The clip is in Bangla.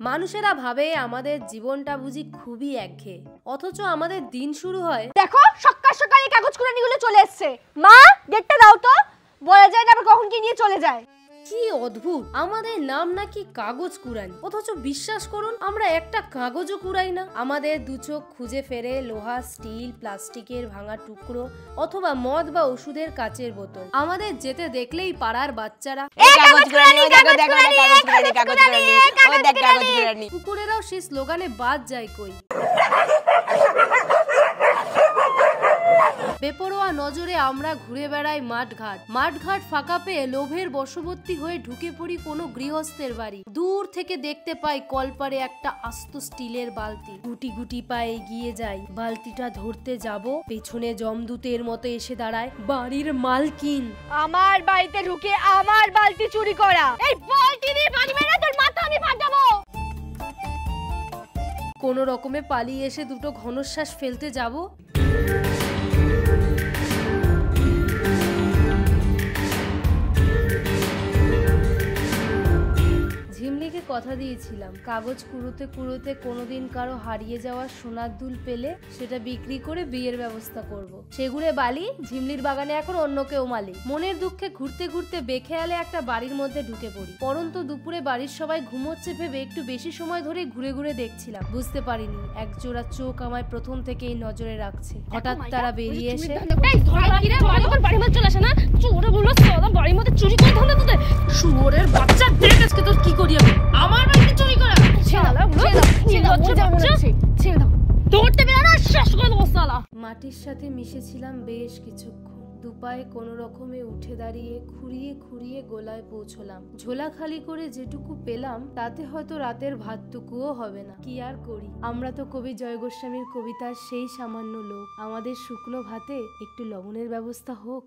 মানুষেরা ভাবে আমাদের জীবনটা বুঝি খুবই একঘেয়ে, অথচ আমাদের দিন শুরু হয়। দেখো সকাল সকাল এই কাগজ কুড়ানিগুলো চলে এসছে। মা গেটটা দাও তো, বলা যায় না আবার কখন কি নিয়ে চলে যায়। কি অদ্ভুত, আমাদের নাম নাকি কাগজ কুড়ানি, অথচ বিশ্বাস করুন আমরা একটা কাগজও কুড়াই না। আমাদের দু চোখ খুঁজে ফেরে লোহা, স্টিল, প্লাস্টিকের ভাঙা টুকরো অথবা মদ বা ওষুধের কাচের বোতল। আমাদের যেতে দেখলেই পাড়ার বাচ্চারা কুকুরেরাও সেই স্লোগানে বাদ যায় কই। বেপরোয়া নজরে আমরা ঘুরে বেড়াই মাঠঘাট ফাঁকা পেয়ে লোভের বশবর্তী হয়ে ঢুকে পড়ি কোনো গৃহস্থের বাড়ি। দূর থেকে দেখতে পাই কলপারে একটা আস্ত স্টিলের বালতি। গুটি গুটি পায়ে এগিয়ে যাই, বালতিটা ধরতে যাব, পেছনে জমদূতের মতো এসে দাঁড়ায় বাড়ির মালকিন। আমার বাড়িতে ঢুকে আমার বালতি চুরি করা, এই বালতি দিয়ে বাড়ি মেরে তোর মাথা আমি ফাটাবো। কোনো রকমে পালিয়ে এসে দুটো ঘনশ্বাস ফেলতে যাব, ঝিমলিকে কথা দিয়েছিলাম কাগজ কুড়োতে কুড়োতে কোনোদিন কারো হারিয়ে যাওয়া সোনার দুল পেলে সেটা বিক্রি করে বিয়ের ব্যবস্থা করব। সেগুড়ে বালি ঝিমলির বাগানে এখন অন্য কেউ মালিক। মনের দুঃখে ঘুরতে ঘুরতে বেখেয়ালে একটা বাড়ির মধ্যে ঢুকে পড়ি। পরন্তু দুপুরে বাড়ির সবাই ঘুমোচ্ছে ভেবে একটু বেশি সময় ধরে ঘুরে ঘুরে দেখছিলাম। বুঝতে পারিনি একজোড়া চোখ আমায় প্রথম থেকেই নজরে রাখছে। হঠাৎ তারা বেরিয়ে এসে বাড়ির মধ্যে চুরি করে ধরে তোদের শুয়োরের বাচ্চা, দেখ আজকে তোর কি করি আমি। আমার বাড়িতে চুরি করা মাটির সাথে মিশেছিলাম বেশ কিছুক্ষণ। দুপায়ে কোনো রকমে উঠে দাঁড়িয়ে খুঁড়িয়ে খুঁড়িয়ে গোলায় পৌঁছলাম। ঝোলা খালি করে যেটুকু পেলাম তাতে হয়তো রাতের ভাতটুকুও হবে না। কি আর করি, আমরা তো কবি জয় গোস্বামীর কবিতার সেই সামান্য লোক। আমাদের শুকনো ভাতে একটু লবণের ব্যবস্থা হোক।